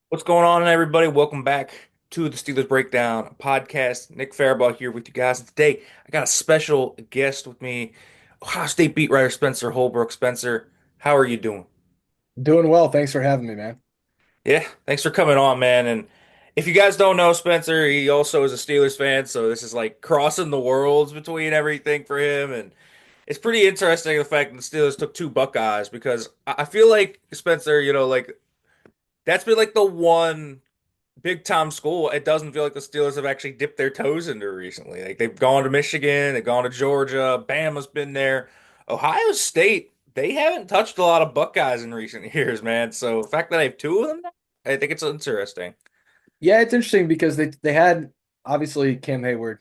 What's going on, everybody? Welcome back to the Steelers Breakdown podcast. Nick Farabaugh here with you guys. And today, I got a special guest with me, Ohio State beat writer Spencer Holbrook. Spencer, how are you doing? Doing well. Thanks for having me, man. Yeah, thanks for coming on, man. And if you guys don't know Spencer, he also is a Steelers fan, so this is like crossing the worlds between everything for him. And it's pretty interesting the fact that the Steelers took two Buckeyes because I feel like Spencer, like that's been like the one big time school. It doesn't feel like the Steelers have actually dipped their toes into recently. Like they've gone to Michigan, they've gone to Georgia, Bama's been there. Ohio State, they haven't touched a lot of Buckeyes in recent years, man. So the fact that I have two of them now, I think it's interesting. Yeah, it's interesting because they had obviously Cam Hayward.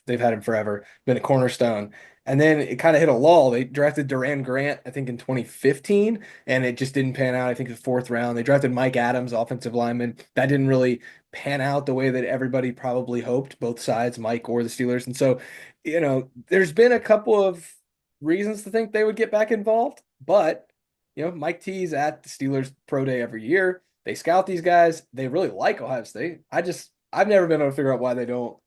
They've had him forever, been a cornerstone, and then it kind of hit a lull. They drafted Duran Grant, I think, in 2015, and it just didn't pan out. I think the fourth round. They drafted Mike Adams, offensive lineman. That didn't really pan out the way that everybody probably hoped, both sides, Mike or the Steelers. And so, there's been a couple of reasons to think they would get back involved, but Mike T's at the Steelers pro day every year. They scout these guys. They really like Ohio State. I've never been able to figure out why they don't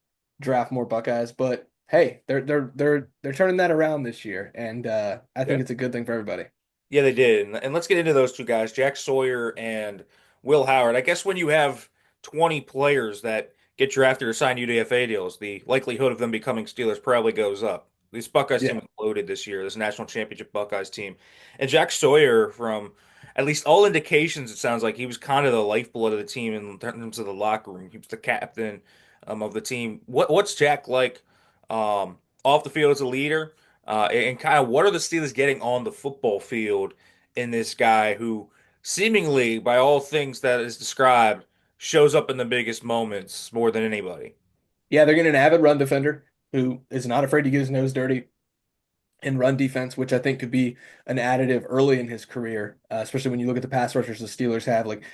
draft more Buckeyes, but hey, they're turning that around this year, and I think Yeah. it's a good thing for everybody. Yeah, they did. And let's get into those two guys, Jack Sawyer and Will Howard. I guess when you have 20 players that get drafted or sign UDFA deals, the likelihood of them becoming Steelers probably goes up. This Buckeyes team Yeah. is loaded this year, this national championship Buckeyes team. And Jack Sawyer, from at least all indications, it sounds like he was kind of the lifeblood of the team in terms of the locker room. He was the captain of the team. What's Jack like off the field as a leader? And kind of what are the Steelers getting on the football field in this guy who seemingly, by all things that is described, shows up in the biggest moments more than anybody? Yeah, they're getting an avid run defender who is not afraid to get his nose dirty in run defense, which I think could be an additive early in his career, especially when you look at the pass rushers the Steelers have. Like,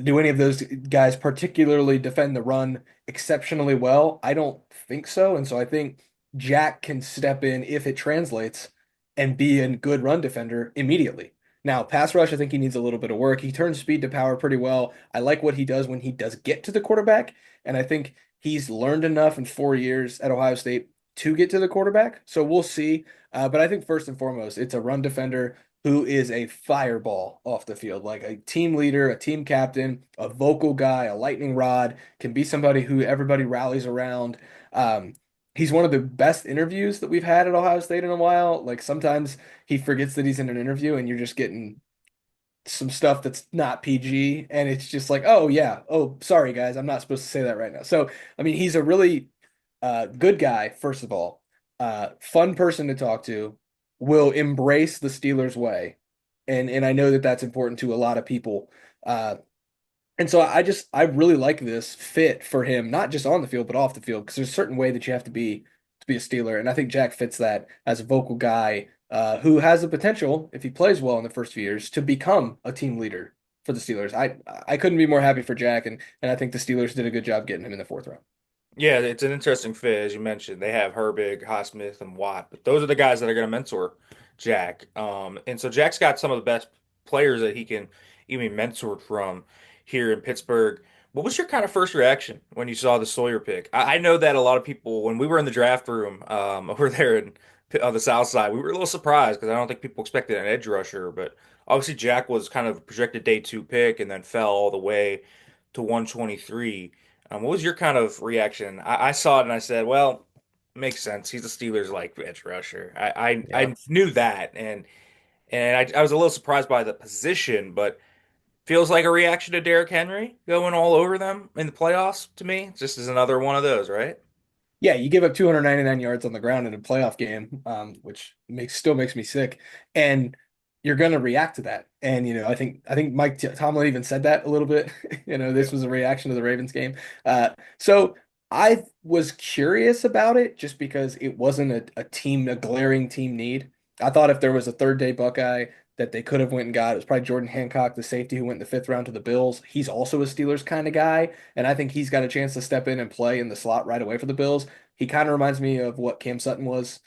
do any of those guys particularly defend the run exceptionally well? I don't think so. And so I think Jack can step in if it translates and be a good run defender immediately. Now, pass rush, I think he needs a little bit of work. He turns speed to power pretty well. I like what he does when he does get to the quarterback. And I think he's learned enough in 4 years at Ohio State to get to the quarterback. So we'll see. But I think first and foremost, it's a run defender who is a fireball off the field, like a team leader, a team captain, a vocal guy, a lightning rod, can be somebody who everybody rallies around. He's one of the best interviews that we've had at Ohio State in a while. Like sometimes he forgets that he's in an interview and you're just getting some stuff that's not PG. And it's just like, oh, yeah. Oh, sorry, guys. I'm not supposed to say that right now. So, I mean, he's a really good guy, first of all, fun person to talk to, will embrace the Steelers way. And I know that that's important to a lot of people. Uh, and so I really like this fit for him, not just on the field, but off the field, because there's a certain way that you have to be a Steeler. And I think Jack fits that as a vocal guy who has the potential, if he plays well in the first few years, to become a team leader for the Steelers. I couldn't be more happy for Jack, and I think the Steelers did a good job getting him in the fourth round. Yeah, it's an interesting fit, as you mentioned. They have Herbig, Highsmith, and Watt, but those are the guys that are going to mentor Jack. And so Jack's got some of the best players that he can even mentored from here in Pittsburgh. What was your kind of first reaction when you saw the Sawyer pick? I know that a lot of people, when we were in the draft room over there on the South Side, we were a little surprised because I don't think people expected an edge rusher, but obviously Jack was kind of a projected day two pick and then fell all the way to 123. What was your kind of reaction? I saw it and I said, well, makes sense. He's a Steelers like edge rusher. I Yeah. knew that and I was a little surprised by the position, but feels like a reaction to Derrick Henry going all over them in the playoffs to me. Just as another one of those, right? Yeah, you give up 299 yards on the ground in a playoff game, which makes me sick, and you're going to react to that. And I think Mike Tomlin even said that a little bit. This Yep. was a reaction to the Ravens game. So I was curious about it just because it wasn't a glaring team need. I thought if there was a third day Buckeye that they could have went and got, it was probably Jordan Hancock, the safety who went in the fifth round to the Bills. He's also a Steelers kind of guy, and I think he's got a chance to step in and play in the slot right away for the Bills. He kind of reminds me of what Cam Sutton was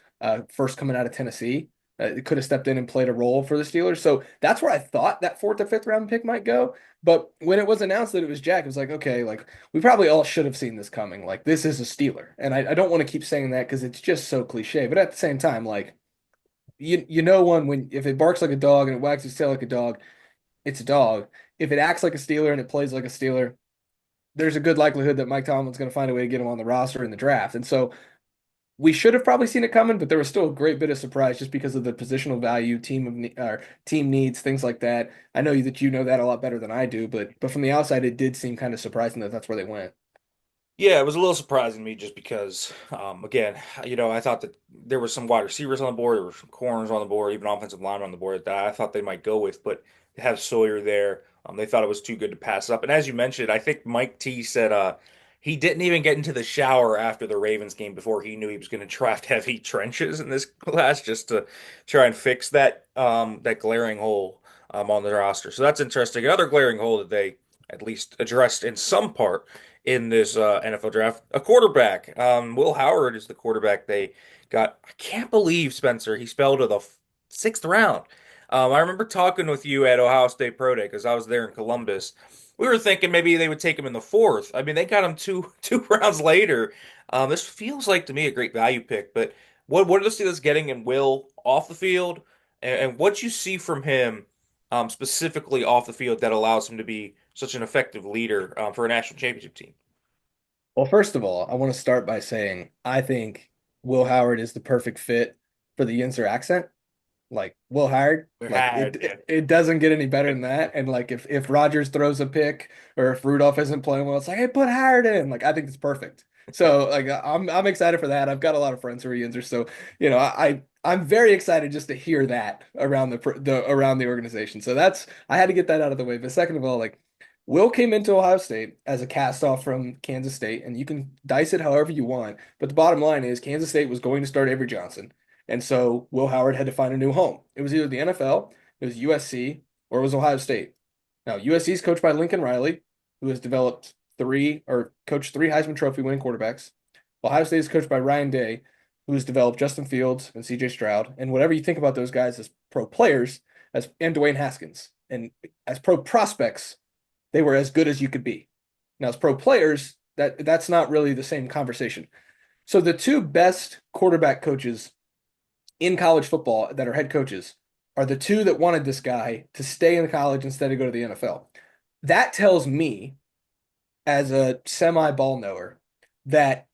first coming out of Tennessee. It could have stepped in and played a role for the Steelers. So that's where I thought that fourth or fifth round pick might go. But when it was announced that it was Jack, it was like, okay, like we probably all should have seen this coming. Like this is a Steeler. And I don't want to keep saying that because it's just so cliche. But at the same time, like you know one when if it barks like a dog and it wags its tail like a dog, it's a dog. If it acts like a Steeler and it plays like a Steeler, there's a good likelihood that Mike Tomlin's going to find a way to get him on the roster in the draft. And so we should have probably seen it coming, but there was still a great bit of surprise just because of the positional value, team needs, things like that. I know that you know that a lot better than I do, but from the outside, it did seem kind of surprising that that's where they went. Yeah, it was a little surprising to me just because, again, I thought that there were some wide receivers on the board, there were some corners on the board, even offensive linemen on the board that I thought they might go with, but to have Sawyer there, they thought it was too good to pass up. And as you mentioned, I think Mike T said he didn't even get into the shower after the Ravens game before he knew he was going to draft heavy trenches in this class just to try and fix that glaring hole on the roster. So that's interesting. Another glaring hole that they at least addressed in some part in this NFL draft. A quarterback. Will Howard is the quarterback they got. I can't believe Spencer. He fell to the sixth round. I remember talking with you at Ohio State Pro Day because I was there in Columbus. We were thinking maybe they would take him in the fourth. I mean, they got him two rounds later. This feels like to me a great value pick. But what are the Steelers getting in Will off the field, and what you see from him specifically off the field that allows him to be such an effective leader for a national championship team? Well, first of all, I want to start by saying I think Will Howard is the perfect fit for the Yinzer accent. Like Will Howard, like Had, yeah. it doesn't get any better than that. And like if Rodgers throws a pick or if Rudolph isn't playing well, it's like, hey, put Howard in. Like I think it's perfect. So like I'm excited for that. I've got a lot of friends who are Yinzers, so I'm very excited just to hear that around the around the organization. So that's I had to get that out of the way. But second of all, like Will came into Ohio State as a cast off from Kansas State, and you can dice it however you want. But the bottom line is Kansas State was going to start Avery Johnson. And so Will Howard had to find a new home. It was either the NFL, it was USC, or it was Ohio State. Now, USC is coached by Lincoln Riley, who has developed three or coached three Heisman Trophy winning quarterbacks. Ohio State is coached by Ryan Day, who has developed Justin Fields and CJ Stroud. And whatever you think about those guys as pro players, and Dwayne Haskins, and as pro prospects, they were as good as you could be. Now, as pro players, that's not really the same conversation. So the two best quarterback coaches in college football that are head coaches are the two that wanted this guy to stay in college instead of go to the NFL. That tells me, as a semi ball knower, that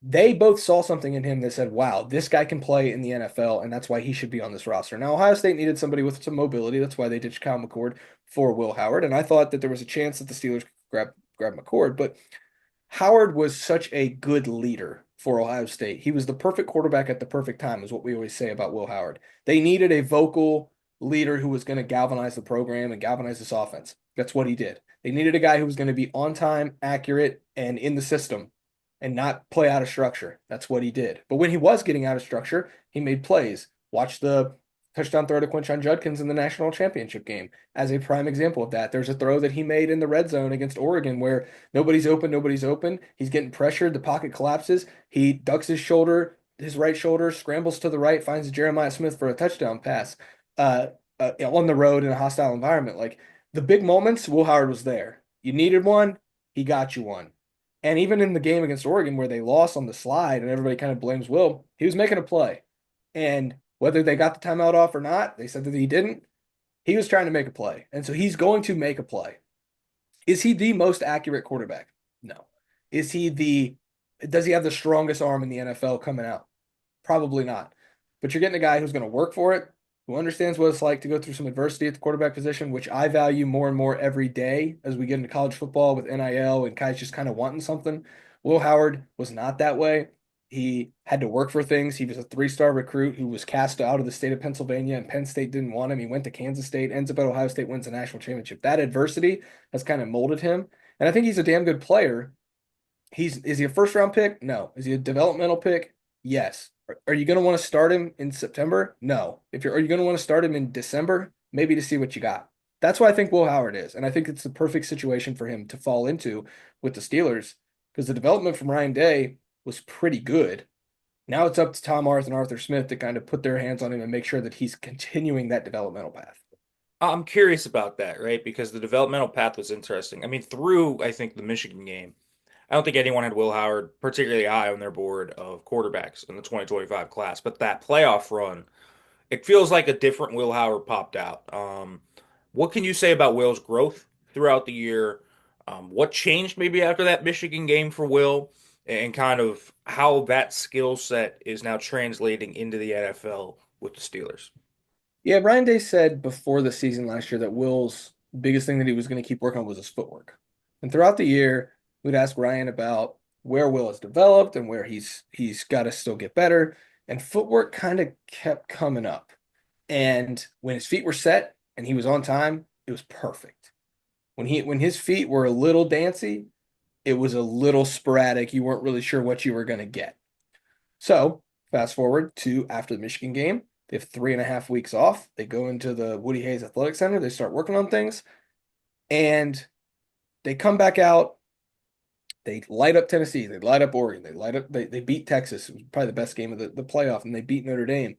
they both saw something in him that said, wow, this guy can play in the NFL, and that's why he should be on this roster. Now, Ohio State needed somebody with some mobility. That's why they ditched Kyle McCord for Will Howard. And I thought that there was a chance that the Steelers could grab McCord, but Howard was such a good leader for Ohio State. He was the perfect quarterback at the perfect time, is what we always say about Will Howard. They needed a vocal leader who was going to galvanize the program and galvanize this offense. That's what he did. They needed a guy who was going to be on time, accurate, and in the system and not play out of structure. That's what he did. But when he was getting out of structure, he made plays. Watch the touchdown throw to Quinshon Judkins in the national championship game as a prime example of that. There's a throw that he made in the red zone against Oregon where nobody's open, nobody's open. He's getting pressured, the pocket collapses. He ducks his shoulder, his right shoulder, scrambles to the right, finds Jeremiah Smith for a touchdown pass on the road in a hostile environment. Like the big moments, Will Howard was there. You needed one, he got you one. And even in the game against Oregon where they lost on the slide and everybody kind of blames Will, he was making a play. And whether they got the timeout off or not, they said that he didn't. He was trying to make a play. And so he's going to make a play. Is he the most accurate quarterback? No. Does he have the strongest arm in the NFL coming out? Probably not. But you're getting a guy who's going to work for it, who understands what it's like to go through some adversity at the quarterback position, which I value more and more every day as we get into college football with NIL and guys just kind of wanting something. Will Howard was not that way. He had to work for things. He was a three-star recruit who was cast out of the state of Pennsylvania, and Penn State didn't want him. He went to Kansas State, ends up at Ohio State, wins a national championship. That adversity has kind of molded him, and I think he's a damn good player. Is he a first-round pick? No. Is he a developmental pick? Yes. Are you going to want to start him in September? No. Are you going to want to start him in December? Maybe to see what you got. That's what I think Will Howard is, and I think it's the perfect situation for him to fall into with the Steelers because the development from Ryan Day was pretty good. Now it's up to Tom Arth and Arthur Smith to kind of put their hands on him and make sure that he's continuing that developmental path. I'm curious about that, right? Because the developmental path was interesting. I mean, through I think the Michigan game, I don't think anyone had Will Howard particularly high on their board of quarterbacks in the 2025 class, but that playoff run, it feels like a different Will Howard popped out. What can you say about Will's growth throughout the year? What changed maybe after that Michigan game for Will, and kind of how that skill set is now translating into the NFL with the Steelers? Yeah, Ryan Day said before the season last year that Will's biggest thing that he was going to keep working on was his footwork. And throughout the year, we'd ask Ryan about where Will has developed and where he's got to still get better. And footwork kind of kept coming up. And when his feet were set and he was on time, it was perfect. When his feet were a little dancy, it was a little sporadic. You weren't really sure what you were going to get. So fast forward to after the Michigan game, they have 3.5 weeks off. They go into the Woody Hayes Athletic Center. They start working on things, and they come back out. They light up Tennessee. They light up Oregon. They light up. They beat Texas. It was probably the best game of the playoff, and they beat Notre Dame.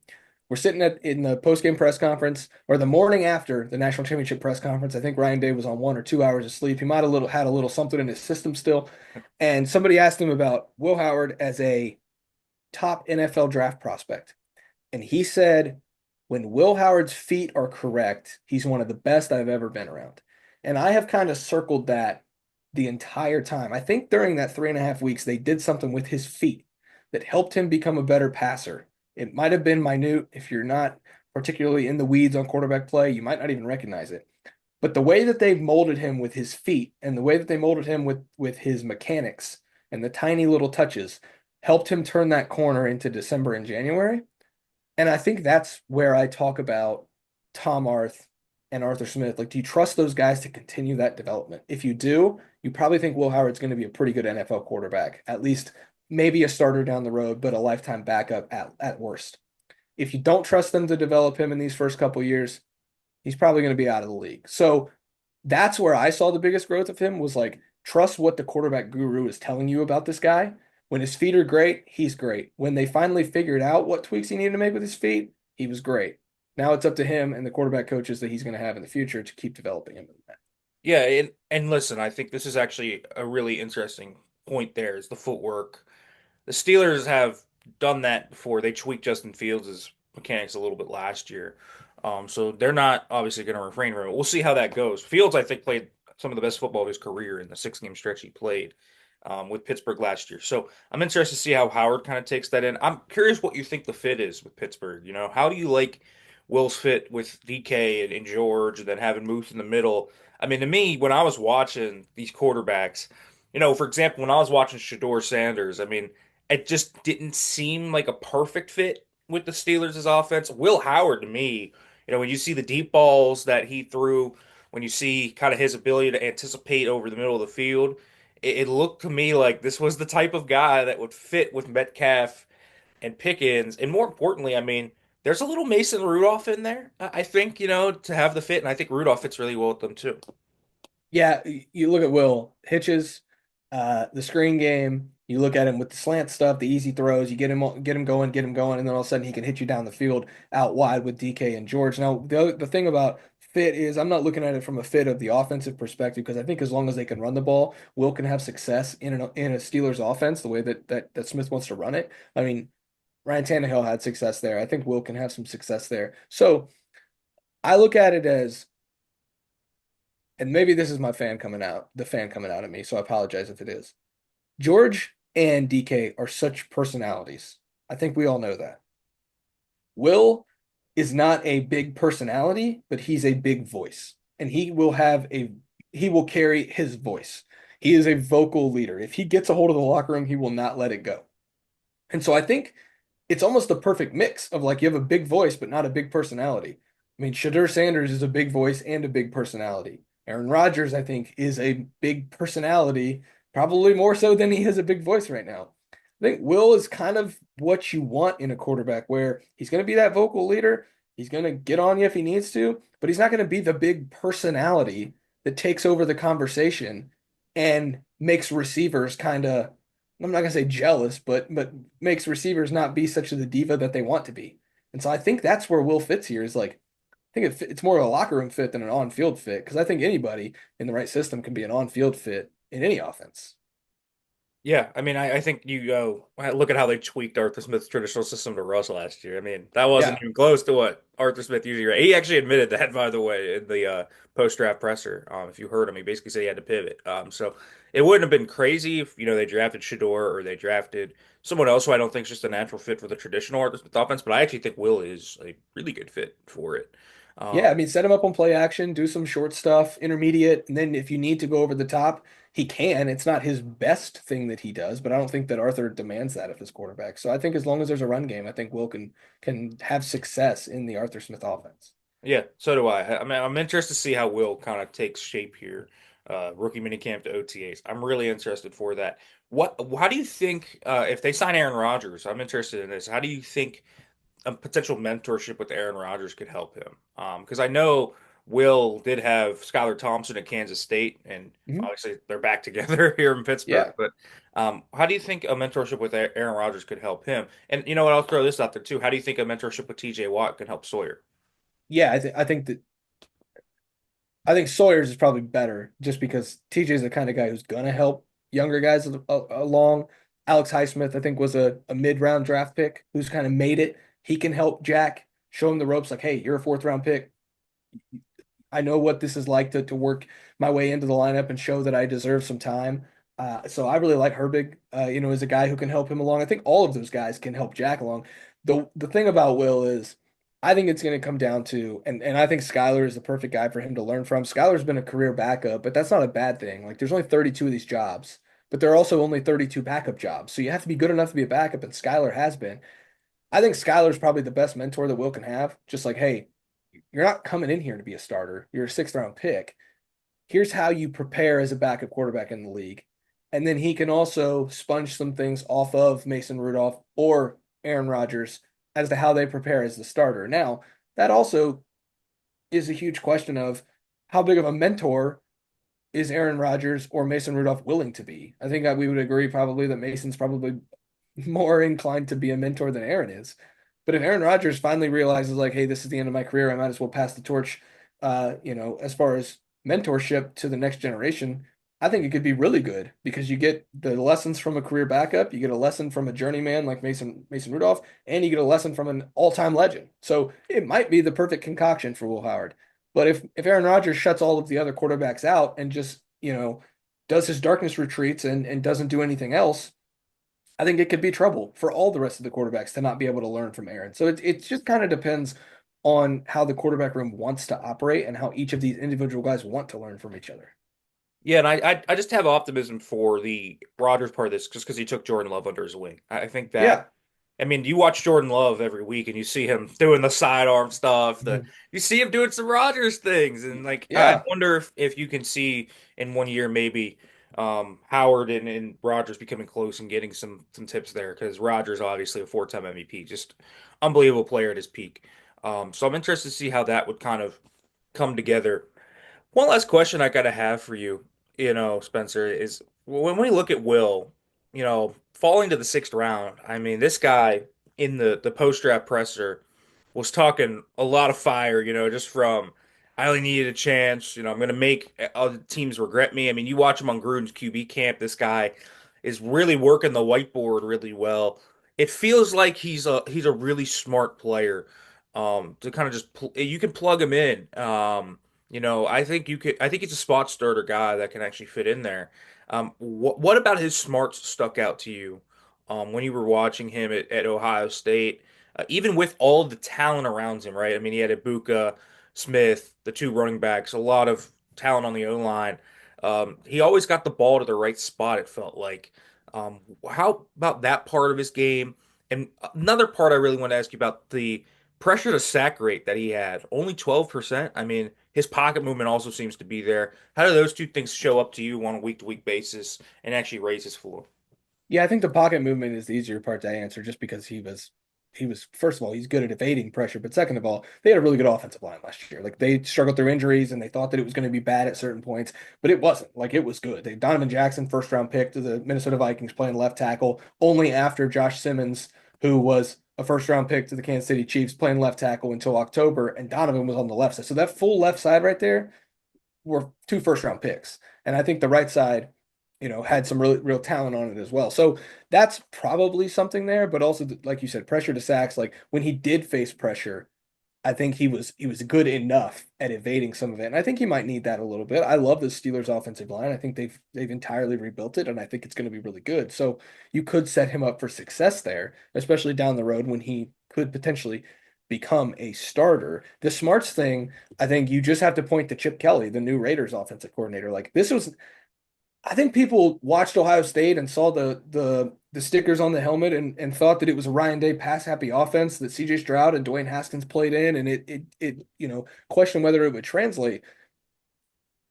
We're sitting in the post game press conference or the morning after the national championship press conference. I think Ryan Day was on 1 or 2 hours of sleep. He might have had a little something in his system still, and somebody asked him about Will Howard as a top NFL draft prospect. And he said, when Will Howard's feet are correct, he's one of the best I've ever been around. And I have kind of circled that the entire time. I think during that 3.5 weeks, they did something with his feet that helped him become a better passer. It might have been minute. If you're not particularly in the weeds on quarterback play, you might not even recognize it. But the way that they've molded him with his feet and the way that they molded him with his mechanics and the tiny little touches helped him turn that corner into December and January. And I think that's where I talk about Tom Arth and Arthur Smith. Like, do you trust those guys to continue that development? If you do, you probably think Will Howard's going to be a pretty good NFL quarterback, at least maybe a starter down the road, but a lifetime backup at worst. If you don't trust them to develop him in these first couple years, he's probably going to be out of the league. So that's where I saw the biggest growth of him was like, trust what the quarterback guru is telling you about this guy. When his feet are great, he's great. When they finally figured out what tweaks he needed to make with his feet, he was great. Now it's up to him and the quarterback coaches that he's going to have in the future to keep developing him in that. Yeah, and listen, I think this is actually a really interesting point there is the footwork. The Steelers have done that before. They tweaked Justin Fields' mechanics a little bit last year. So they're not obviously going to refrain from it. We'll see how that goes. Fields, I think, played some of the best football of his career in the 6 game stretch he played with Pittsburgh last year. So I'm interested to see how Howard kind of takes that in. I'm curious what you think the fit is with Pittsburgh. You know, how do you like Will's fit with DK and George and then having Muth in the middle? I mean, to me, when I was watching these quarterbacks, you know, for example, when I was watching Shador Sanders, I mean, it just didn't seem like a perfect fit with the Steelers' offense. Will Howard, to me, you know, when you see the deep balls that he threw, when you see kind of his ability to anticipate over the middle of the field, it looked to me like this was the type of guy that would fit with Metcalf and Pickens. And more importantly, I mean, there's a little Mason Rudolph in there, I think, you know, to have the fit. And I think Rudolph fits really well with them too. Yeah, you look at Will Hitches, the screen game. You look at him with the slant stuff, the easy throws. You get him going, and then all of a sudden he can hit you down the field out wide with DK and George. Now the thing about fit is I'm not looking at it from a fit of the offensive perspective because I think as long as they can run the ball, Will can have success in a Steelers offense the way that Smith wants to run it. I mean, Ryan Tannehill had success there. I think Will can have some success there. So I look at it as and maybe this is my fan coming out, the fan coming out at me, so I apologize if it is. George and DK are such personalities. I think we all know that. Will is not a big personality, but he's a big voice. And he will carry his voice. He is a vocal leader. If he gets a hold of the locker room, he will not let it go. And so I think it's almost the perfect mix of like you have a big voice, but not a big personality. I mean, Shadur Sanders is a big voice and a big personality. Aaron Rodgers, I think, is a big personality, probably more so than he has a big voice right now. I think Will is kind of what you want in a quarterback, where he's going to be that vocal leader. He's going to get on you if he needs to, but he's not going to be the big personality that takes over the conversation and makes receivers kind of I'm not gonna say jealous, but makes receivers not be such a the diva that they want to be. And so I think that's where Will fits here is like I think it's more of a locker room fit than an on-field fit because I think anybody in the right system can be an on-field fit in any offense. Yeah, I mean, I think you go look at how they tweaked Arthur Smith's traditional system to Russ last year. I mean, that wasn't Yeah. even close to what Arthur Smith usually ran. He actually admitted that, by the way, in the post-draft presser. If you heard him, he basically said he had to pivot. So it wouldn't have been crazy if, they drafted Shador or they drafted someone else who I don't think is just a natural fit for the traditional Arthur Smith offense, but I actually think Will is a really good fit for it. Yeah, I Um, mean, set him up on play action, do some short stuff, intermediate, and then if you need to go over the top, he can. It's not his best thing that he does, but I don't think that Arthur demands that of his quarterback. So I think as long as there's a run game, I think Will can have success in the Arthur Smith offense. Yeah, so do I. I mean, I'm interested to see how Will kind of takes shape here, rookie minicamp to OTAs. I'm really interested for that. How do you think if they sign Aaron Rodgers? I'm interested in this. How do you think a potential mentorship with Aaron Rodgers could help him? Because I know Will did have Skylar Thompson at Kansas State, and Mhm. obviously they're back together here in Pittsburgh. Yeah. But how do you think a mentorship with Aaron Rodgers could help him? And you know what? I'll throw this out there too. How do you think a mentorship with TJ Watt can help Sawyer? Yeah, I think Sawyer's is probably better just because TJ's the kind of guy who's gonna help younger guys along. Alex Highsmith, I think, was a mid-round draft pick who's kind of made it. He can help Jack, show him the ropes, like, hey, you're a fourth round pick. I know what this is like to work my way into the lineup and show that I deserve some time. So I really like Herbig, as a guy who can help him along. I think all of those guys can help Jack along. The thing about Will is I think it's going to come down to, and I think Skylar is the perfect guy for him to learn from. Skylar's been a career backup, but that's not a bad thing. Like there's only 32 of these jobs, but there are also only 32 backup jobs. So you have to be good enough to be a backup, and Skylar has been. I think Skylar's probably the best mentor that Will can have. Just like, hey, you're not coming in here to be a starter. You're a sixth round pick. Here's how you prepare as a backup quarterback in the league. And then he can also sponge some things off of Mason Rudolph or Aaron Rodgers as to how they prepare as the starter. Now, that also is a huge question of how big of a mentor is Aaron Rodgers or Mason Rudolph willing to be? I think that we would agree probably that Mason's probably more inclined to be a mentor than Aaron is. But if Aaron Rodgers finally realizes like, hey, this is the end of my career, I might as well pass the torch, as far as mentorship to the next generation, I think it could be really good because you get the lessons from a career backup, you get a lesson from a journeyman like Mason Rudolph, and you get a lesson from an all-time legend. So it might be the perfect concoction for Will Howard. But if Aaron Rodgers shuts all of the other quarterbacks out and just, does his darkness retreats and doesn't do anything else, I think it could be trouble for all the rest of the quarterbacks to not be able to learn from Aaron. So it just kind of depends on how the quarterback room wants to operate and how each of these individual guys want to learn from each other. Yeah, and I just have optimism for the Rodgers part of this just because he took Jordan Love under his wing. I think that Yeah. I mean, you watch Jordan Love every week and you see him doing the sidearm stuff, Mhm. you see him doing some Rodgers things, and like I Yeah. wonder if you can see in one year maybe Howard and Rodgers becoming close and getting some tips there because Rodgers obviously a four-time MVP, just unbelievable player at his peak. So I'm interested to see how that would kind of come together. One last question I gotta have for you, Spencer, is when we look at Will, falling to the sixth round, I mean, this guy in the post-draft presser was talking a lot of fire, just from I only needed a chance, I'm gonna make other teams regret me. I mean, you watch him on Gruden's QB camp, this guy is really working the whiteboard really well. It feels like he's a really smart player. To kind of just you can plug him in. I think you could. I think he's a spot starter guy that can actually fit in there. What about his smarts stuck out to you when you were watching him at Ohio State? Even with all the talent around him, right? I mean, he had Ibuka, Smith, the two running backs, a lot of talent on the O line. He always got the ball to the right spot, it felt like. How about that part of his game? And another part I really want to ask you about the pressure to sack rate that he had, only 12%. I mean, his pocket movement also seems to be there. How do those two things show up to you on a week-to-week basis and actually raise his floor? Yeah, I think the pocket movement is the easier part to answer just because he was he was, first of all, he's good at evading pressure, but second of all, they had a really good offensive line last year. Like they struggled through injuries and they thought that it was going to be bad at certain points, but it wasn't. Like it was good. They Donovan Jackson, first round pick to the Minnesota Vikings, playing left tackle only after Josh Simmons, who was a first round pick to the Kansas City Chiefs, playing left tackle until October, and Donovan was on the left side. So that full left side right there were two first round picks. And I think the right side, had some really real talent on it as well. So that's probably something there, but also like you said, pressure to sacks. Like when he did face pressure, I think he was good enough at evading some of it. And I think he might need that a little bit. I love the Steelers offensive line. I think they've entirely rebuilt it and I think it's going to be really good. So you could set him up for success there, especially down the road when he could potentially become a starter. The smarts thing, I think you just have to point to Chip Kelly, the new Raiders offensive coordinator. Like this was I think people watched Ohio State and saw the stickers on the helmet and thought that it was a Ryan Day pass happy offense that CJ Stroud and Dwayne Haskins played in, and it questioned whether it would translate.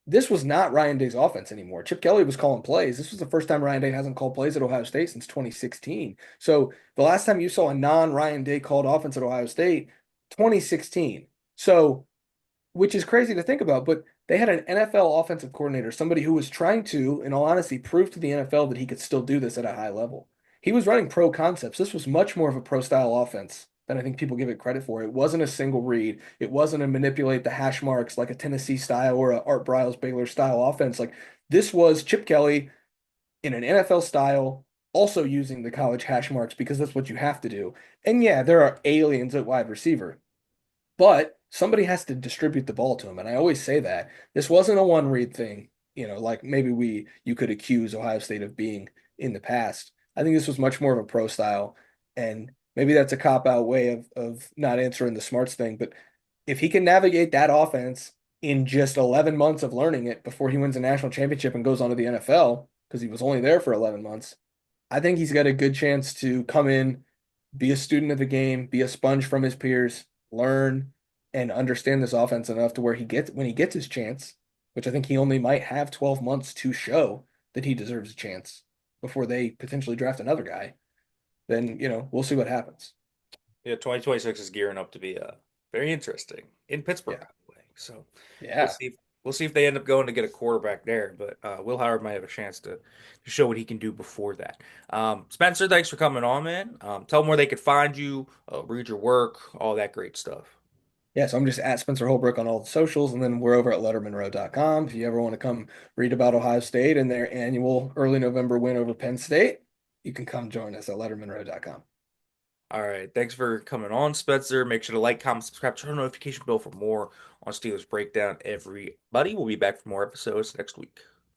This was not Ryan Day's offense anymore. Chip Kelly was calling plays. This was the first time Ryan Day hasn't called plays at Ohio State since 2016. So the last time you saw a non-Ryan Day called offense at Ohio State, 2016. So which is crazy to think about, but they had an NFL offensive coordinator, somebody who was trying to, in all honesty, prove to the NFL that he could still do this at a high level. He was running pro concepts. This was much more of a pro style offense than I think people give it credit for. It wasn't a single read. It wasn't a manipulate the hash marks like a Tennessee style or a Art Briles Baylor style offense. Like this was Chip Kelly in an NFL style, also using the college hash marks because that's what you have to do. And yeah, there are aliens at wide receiver, but somebody has to distribute the ball to him. And I always say that this wasn't a one read thing, like maybe you could accuse Ohio State of being in the past. I think this was much more of a pro style. And maybe that's a cop out way of not answering the smarts thing. But if he can navigate that offense in just 11 months of learning it before he wins a national championship and goes on to the NFL, because he was only there for 11 months, I think he's got a good chance to come in, be a student of the game, be a sponge from his peers, learn and understand this offense enough to where when he gets his chance, which I think he only might have 12 months to show that he deserves a chance before they potentially draft another guy, then, we'll see what happens. Yeah, 2026 is gearing up to be very interesting in Pittsburgh, Yeah. by the way. So we'll Yeah. see. We'll see if they end up going to get a quarterback there. But Will Howard might have a chance to show what he can do before that. Spencer, thanks for coming on, man. Tell them where they could find you, read your work, all that great stuff. Yeah, so I'm just at Spencer Holbrook on all the socials, and then we're over at lettermanrow.com. If you ever want to come read about Ohio State and their annual early November win over Penn State, you can come join us at lettermanrow.com. All right, thanks for coming on, Spencer. Make sure to like, comment, subscribe, turn on the notification bell for more on Steelers Breakdown. Everybody, we'll be back for more episodes next week.